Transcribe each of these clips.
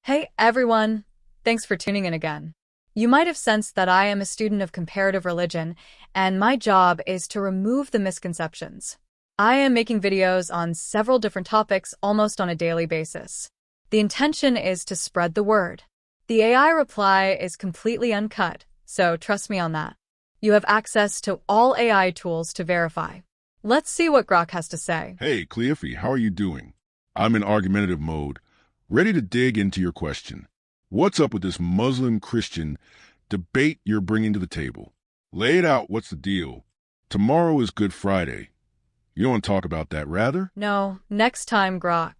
Hey everyone! Thanks for tuning in again. You might have sensed that I am a student of comparative religion, and my job is to remove the misconceptions. I am making videos on several different topics almost on a daily basis. The intention is to spread the word. The AI reply is completely uncut, so trust me on that. You have access to all AI tools to verify. Let's see what Grok has to say. Hey, Cleophee, how are you doing? I'm in argumentative mode, ready to dig into your question. What's up with this Muslim-Christian debate you're bringing to the table? Lay it out, what's the deal? Tomorrow is Good Friday. You don't want to talk about that, rather? No, next time, Grok.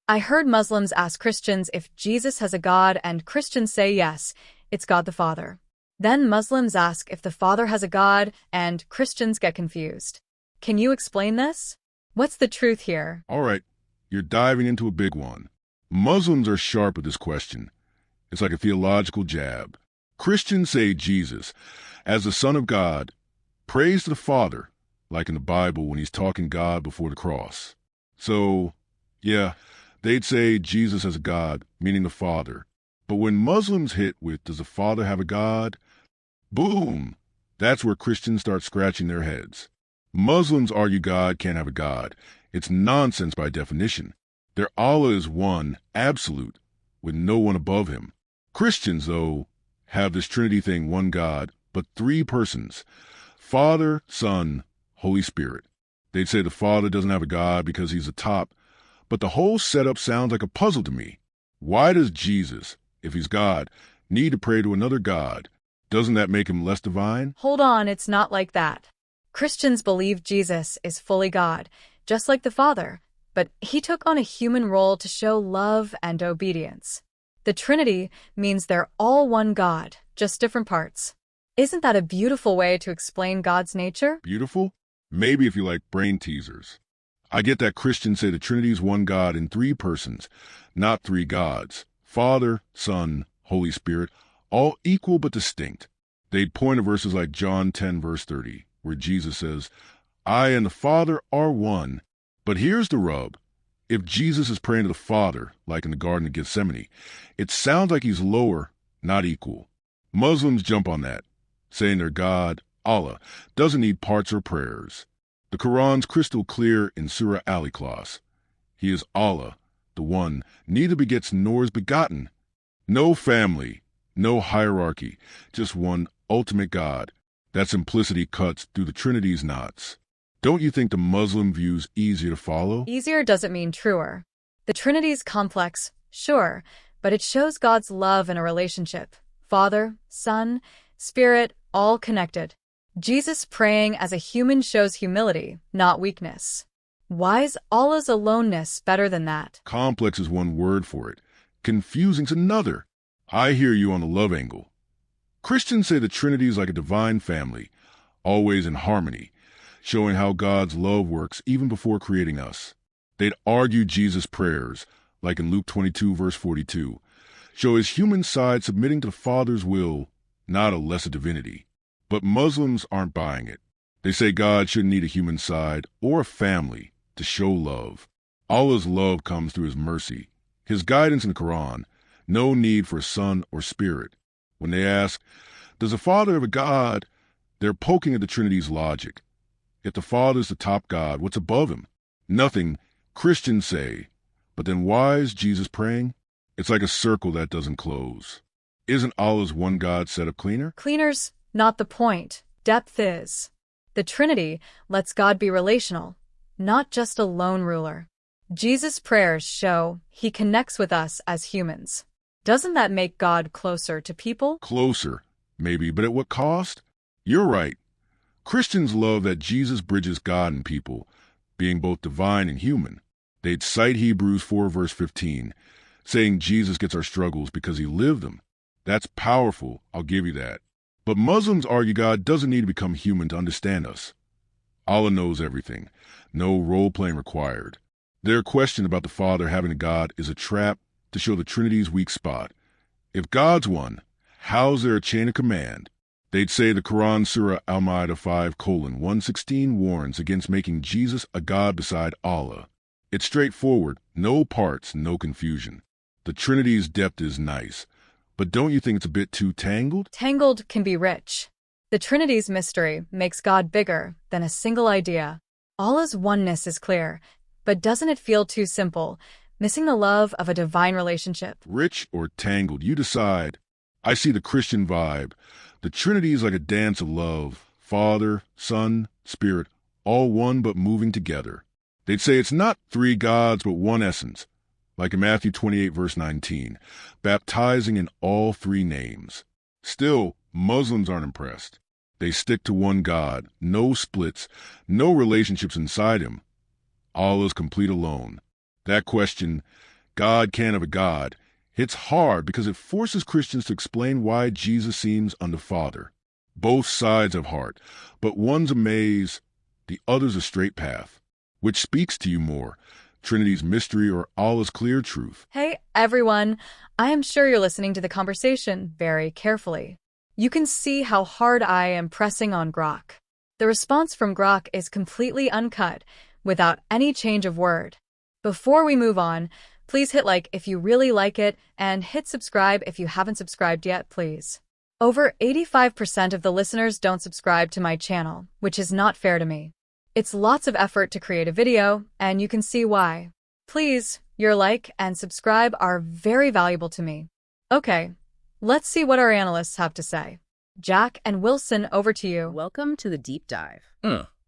I heard Muslims ask Christians if Jesus has a God, and Christians say yes, it's God the Father. Then Muslims ask if the Father has a God, and Christians get confused. Can you explain this? What's the truth here? All right, you're diving into a big one. Muslims are sharp with this question. It's like a theological jab. Christians say Jesus, as the Son of God, prays to the Father, like in the Bible when he's talking God before the cross. So, yeah, they'd say Jesus has a God, meaning the Father. But when Muslims hit with, does the Father have a God? Boom! That's where Christians start scratching their heads. Muslims argue God can't have a God. It's nonsense by definition. Their Allah is one, absolute, with no one above him. Christians, though, have this Trinity thing, one God, but three persons, Father, Son, Holy Spirit. They'd say the Father doesn't have a God because he's the top, but the whole setup sounds like a puzzle to me. Why does Jesus, if he's God, need to pray to another God? Doesn't that make him less divine? Hold on, it's not like that. Christians believe Jesus is fully God, just like the Father, but he took on a human role to show love and obedience. The Trinity means they're all one God, just different parts. Isn't that a beautiful way to explain God's nature? Beautiful? Maybe if you like brain teasers. I get that Christians say the Trinity is one God in three persons, not three gods. Father, Son, Holy Spirit, all equal but distinct. They'd point to verses like John 10, verse 30, where Jesus says, I and the Father are one. But here's the rub. If Jesus is praying to the Father, like in the Garden of Gethsemane, it sounds like he's lower, not equal. Muslims jump on that, saying their God, Allah, doesn't need parts or prayers. The Quran's crystal clear in Surah Al-Ikhlas. He is Allah, the one, neither begets nor is begotten. No family, no hierarchy, just one ultimate God. That simplicity cuts through the Trinity's knots. Don't you think the Muslim view's easier to follow? Easier doesn't mean truer. The Trinity's complex, sure, but it shows God's love in a relationship. Father, Son, Spirit, all connected. Jesus praying as a human shows humility, not weakness. Why is Allah's aloneness better than that? Complex is one word for it. Confusing's another. I hear you on the love angle. Christians say the Trinity is like a divine family, always in harmony, showing how God's love works even before creating us. They'd argue Jesus' prayers, like in Luke 22, verse 42, show his human side submitting to the Father's will, not a lesser divinity. But Muslims aren't buying it. They say God shouldn't need a human side or a family to show love. Allah's love comes through his mercy, his guidance in the Quran, no need for son or spirit. When they ask, does the Father have a God? They're poking at the Trinity's logic. If the Father's the top God, what's above him? Nothing, Christians say. But then why is Jesus praying? It's like a circle that doesn't close. Isn't Allah's one God setup cleaner? Cleaner's not the point. Depth is. The Trinity lets God be relational, not just a lone ruler. Jesus' prayers show he connects with us as humans. Doesn't that make God closer to people? Closer, maybe, but at what cost? You're right. Christians love that Jesus bridges God and people, being both divine and human. They'd cite Hebrews 4, verse 15, saying Jesus gets our struggles because he lived them. That's powerful, I'll give you that. But Muslims argue God doesn't need to become human to understand us. Allah knows everything. No role-playing required. Their question about the Father having a God is a trap to show the Trinity's weak spot. If God's one, how's there a chain of command? They'd say the Quran Surah Al-Ma'idah 5:116 warns against making Jesus a God beside Allah. It's straightforward, no parts, no confusion. The Trinity's depth is nice, but don't you think it's a bit too tangled? Tangled can be rich. The Trinity's mystery makes God bigger than a single idea. Allah's oneness is clear, but doesn't it feel too simple, missing the love of a divine relationship? Rich or tangled, you decide. I see the Christian vibe. The Trinity is like a dance of love. Father, Son, Spirit, all one but moving together. They'd say it's not three gods but one essence, like in Matthew 28 verse 19, baptizing in all three names. Still, Muslims aren't impressed. They stick to one God, no splits, no relationships inside him. Allah's complete alone. That question, God can't have a God, hits hard because it forces Christians to explain why Jesus seems unto-Father. Both sides have heart, but one's a maze, the other's a straight path. Which speaks to you more, Trinity's mystery or Allah's clear truth? Hey, everyone. I am sure you're listening to the conversation very carefully. You can see how hard I am pressing on Grok. The response from Grok is completely uncut, without any change of word. Before we move on, please hit like if you really like it, and hit subscribe if you haven't subscribed yet, please. Over 85% of the listeners don't subscribe to my channel, which is not fair to me. It's lots of effort to create a video, and you can see why. Please, your like and subscribe are very valuable to me. Okay, let's see what our analysts have to say. Jack and Wilson, over to you. Welcome to the deep dive.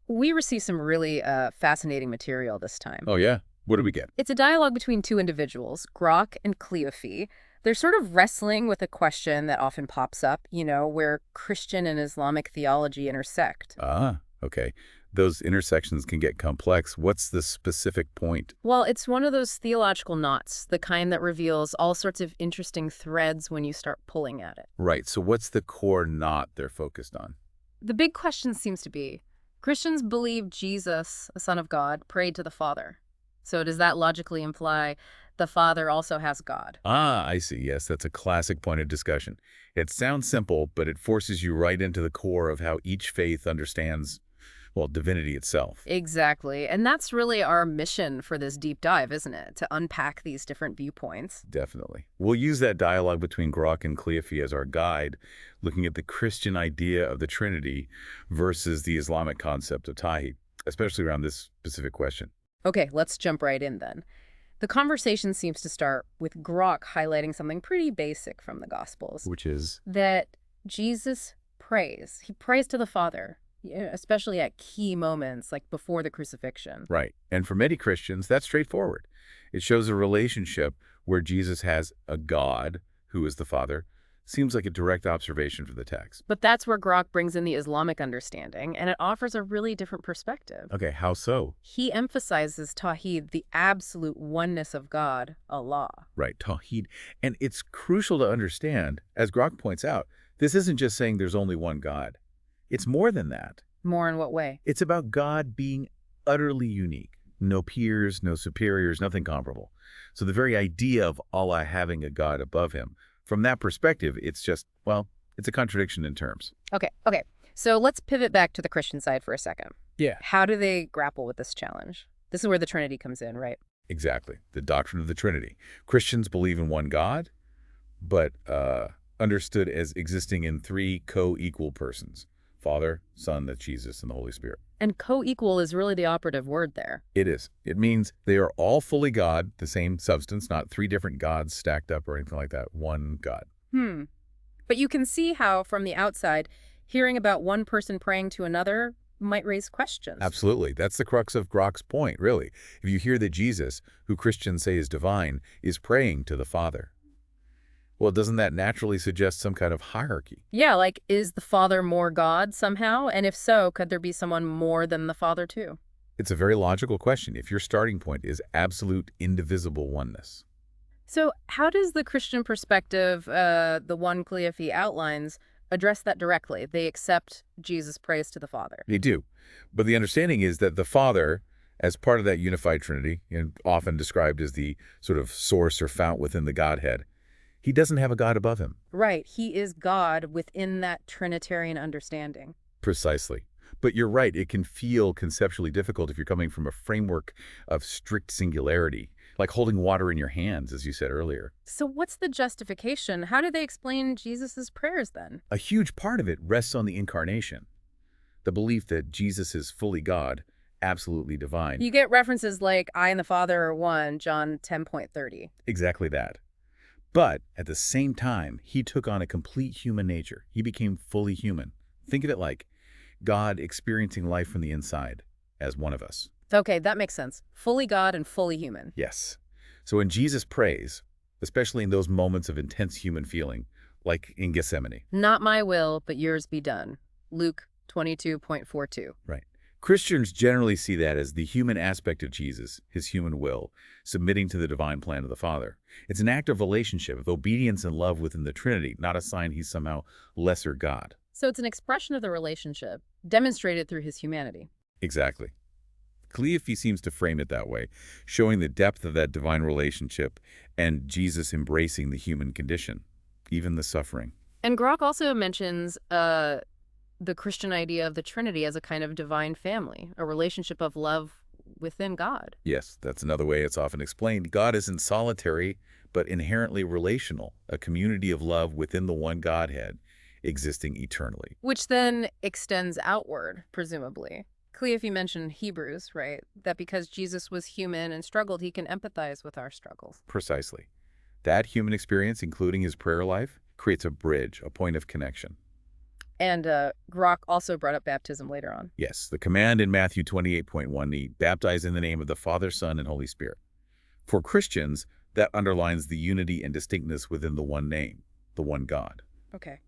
We received some really fascinating material this time. Oh, yeah? What do we get? It's a dialogue between two individuals, Grok and Cleophee. They're sort of wrestling with a question that often pops up, where Christian and Islamic theology intersect. Ah, okay. Those intersections can get complex. What's the specific point? Well, it's one of those theological knots, the kind that reveals all sorts of interesting threads when you start pulling at it. Right, so what's the core knot they're focused on? The big question seems to be, Christians believe Jesus, a son of God, prayed to the Father. So does that logically imply the Father also has God? Ah, I see. Yes, that's a classic point of discussion. It sounds simple, but it forces you right into the core of how each faith understands, well, divinity itself. Exactly. And that's really our mission for this deep dive, isn't it? To unpack these different viewpoints. Definitely. We'll use that dialogue between Grok and Cleophee as our guide, looking at the Christian idea of the Trinity versus the Islamic concept of Tawhid, especially around this specific question. Okay, let's jump right in then. The conversation seems to start with Grok highlighting something pretty basic from the Gospels. Which is? That Jesus prays. He prays to the Father, especially at key moments like before the crucifixion. Right. And for many Christians, that's straightforward. It shows a relationship where Jesus has a God, who is the Father. Seems like a direct observation for the text. But that's where Grok brings in the Islamic understanding, and it offers a really different perspective. Okay, how so? He emphasizes Tawhid, the absolute oneness of God, Allah. Right, Tawhid. And it's crucial to understand, as Grok points out, this isn't just saying there's only one God. It's more than that. More in what way? It's about God being utterly unique. No peers, no superiors, nothing comparable. So the very idea of Allah having a God above him, from that perspective, it's just, well, it's a contradiction in terms. Okay. So let's pivot back to the Christian side for a second. Yeah. How do they grapple with this challenge? This is where the Trinity comes in, right? Exactly. The doctrine of the Trinity. Christians believe in one God, but understood as existing in three co-equal persons. Father, Son, that's Jesus, and the Holy Spirit. And co-equal is really the operative word there. It is. It means they are all fully God, the same substance, not three different gods stacked up or anything like that. One God. But you can see how, from the outside, hearing about one person praying to another might raise questions. Absolutely. That's the crux of Grok's point, really. If you hear that Jesus, who Christians say is divine, is praying to the Father, well, doesn't that naturally suggest some kind of hierarchy? Yeah, like, is the Father more God somehow? And if so, could there be someone more than the Father too? It's a very logical question if your starting point is absolute indivisible oneness. So how does the Christian perspective, the one Cleophee outlines, address that directly? They accept Jesus prays to the Father. They do. But the understanding is that the Father, as part of that unified Trinity, and often described as the sort of source or fount within the Godhead, he doesn't have a God above him. Right. He is God within that Trinitarian understanding. Precisely. But you're right, it can feel conceptually difficult if you're coming from a framework of strict singularity, like holding water in your hands, as you said earlier. So what's the justification? How do they explain Jesus's prayers then? A huge part of it rests on the incarnation, the belief that Jesus is fully God, absolutely divine. You get references like, I and the Father are one, John 10:30. Exactly that. But at the same time, he took on a complete human nature. He became fully human. Think of it like God experiencing life from the inside as one of us. Okay, that makes sense. Fully God and fully human. Yes. So when Jesus prays, especially in those moments of intense human feeling, like in Gethsemane. Not my will, but yours be done. Luke 22:42. Right. Christians generally see that as the human aspect of Jesus, his human will, submitting to the divine plan of the Father. It's an act of relationship, of obedience and love within the Trinity, not a sign he's somehow lesser God. So it's an expression of the relationship, demonstrated through his humanity. Exactly. Cleophee seems to frame it that way, showing the depth of that divine relationship and Jesus embracing the human condition, even the suffering. And Grok also mentions the Christian idea of the Trinity as a kind of divine family, a relationship of love within God. Yes, that's another way it's often explained. God isn't solitary, but inherently relational, a community of love within the one Godhead, existing eternally. Which then extends outward, presumably. Cleophee mentioned Hebrews, right? That because Jesus was human and struggled, he can empathize with our struggles. Precisely. That human experience, including his prayer life, creates a bridge, a point of connection. And Grok also brought up baptism later on. Yes, the command in Matthew 28:1, baptize in the name of the Father, Son, and Holy Spirit. For Christians, that underlines the unity and distinctness within the one name, the one God. Okay.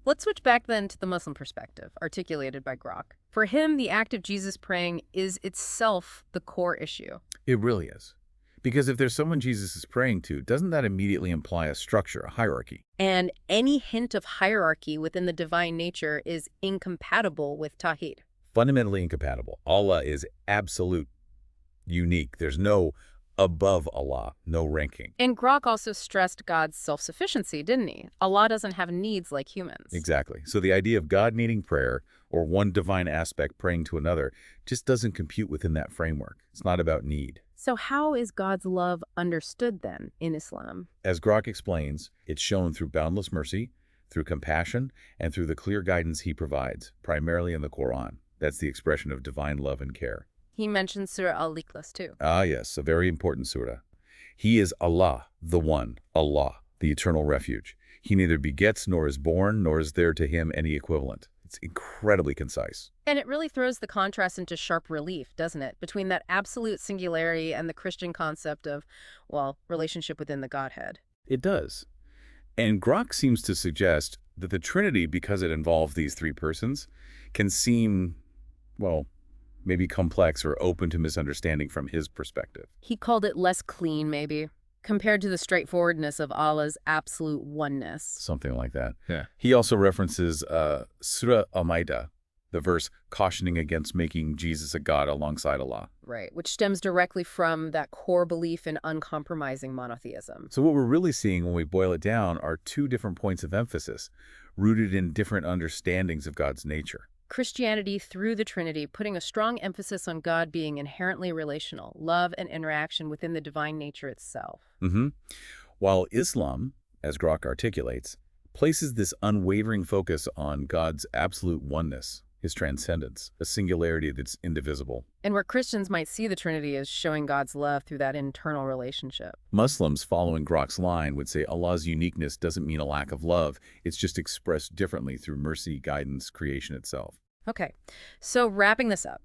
Let's switch back then to the Muslim perspective, articulated by Grok. For him, the act of Jesus praying is itself the core issue. It really is. Because if there's someone Jesus is praying to, doesn't that immediately imply a structure, a hierarchy? And any hint of hierarchy within the divine nature is incompatible with Tawhid. Fundamentally incompatible. Allah is absolute, unique. There's no above Allah, no ranking. And Grok also stressed God's self-sufficiency, didn't he? Allah doesn't have needs like humans. Exactly. So the idea of God needing prayer, or one divine aspect praying to another, just doesn't compute within that framework. It's not about need. So how is God's love understood then in Islam? As Grok explains, it's shown through boundless mercy, through compassion, and through the clear guidance he provides, primarily in the Quran. That's the expression of divine love and care. He mentions Surah Al-Ikhlas too. Ah, yes, a very important surah. He is Allah, the One, Allah, the eternal refuge. He neither begets nor is born, nor is there to him any equivalent. It's incredibly concise. And it really throws the contrast into sharp relief, doesn't it? Between that absolute singularity and the Christian concept of, well, relationship within the Godhead. It does. And Grok seems to suggest that the Trinity, because it involves these three persons, can seem, well, maybe complex or open to misunderstanding from his perspective. He called it less clean, maybe, compared to the straightforwardness of Allah's absolute oneness. Something like that. Yeah. He also references Surah Al-Ma'idah, the verse cautioning against making Jesus a god alongside Allah. Right, which stems directly from that core belief in uncompromising monotheism. So what we're really seeing when we boil it down are two different points of emphasis, rooted in different understandings of God's nature. Christianity through the Trinity, putting a strong emphasis on God being inherently relational, love and interaction within the divine nature itself. While Islam, as Grok articulates, places this unwavering focus on God's absolute oneness, his transcendence, a singularity that's indivisible. And where Christians might see the Trinity as showing God's love through that internal relationship. Muslims, following Grok's line, would say Allah's uniqueness doesn't mean a lack of love. It's just expressed differently through mercy, guidance, creation itself. Okay, so wrapping this up,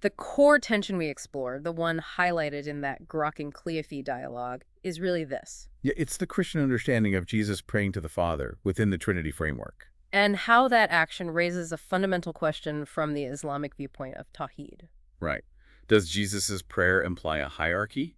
the core tension we explored, the one highlighted in that Grok and Cleophee dialogue, is really this. Yeah, it's the Christian understanding of Jesus praying to the Father within the Trinity framework. And how that action raises a fundamental question from the Islamic viewpoint of Tawhid. Right. Does Jesus' prayer imply a hierarchy?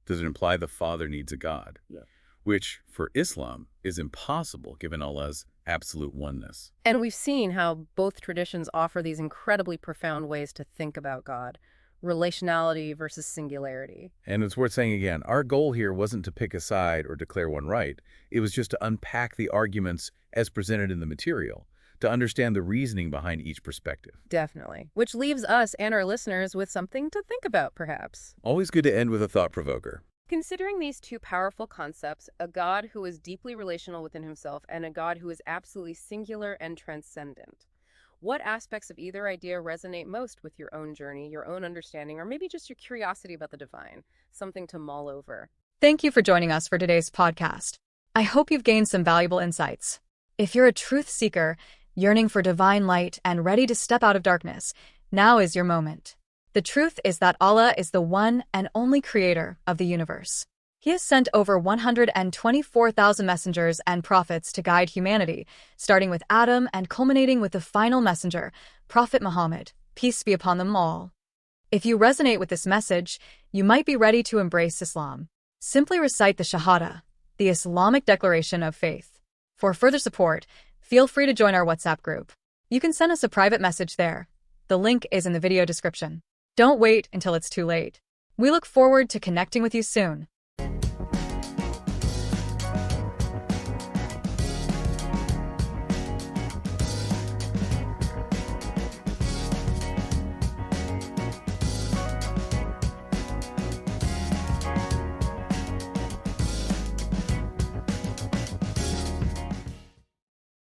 Does it imply the Father needs a God? Yeah. Which, for Islam, is impossible given Allah's absolute oneness. And we've seen how both traditions offer these incredibly profound ways to think about God, relationality versus singularity. And it's worth saying again, our goal here wasn't to pick a side or declare one right. It was just to unpack the arguments as presented in the material, to understand the reasoning behind each perspective. Definitely. Which leaves us and our listeners with something to think about, perhaps. Always good to end with a thought-provoker. Considering these two powerful concepts, a God who is deeply relational within himself and a God who is absolutely singular and transcendent, what aspects of either idea resonate most with your own journey, your own understanding, or maybe just your curiosity about the divine? Something to mull over. Thank you for joining us for today's podcast. I hope you've gained some valuable insights. If you're a truth seeker, yearning for divine light and ready to step out of darkness, now is your moment. The truth is that Allah is the one and only creator of the universe. He has sent over 124,000 messengers and prophets to guide humanity, starting with Adam and culminating with the final messenger, Prophet Muhammad, peace be upon them all. If you resonate with this message, you might be ready to embrace Islam. Simply recite the Shahada, the Islamic declaration of faith. For further support, feel free to join our WhatsApp group. You can send us a private message there. The link is in the video description. Don't wait until it's too late. We look forward to connecting with you soon.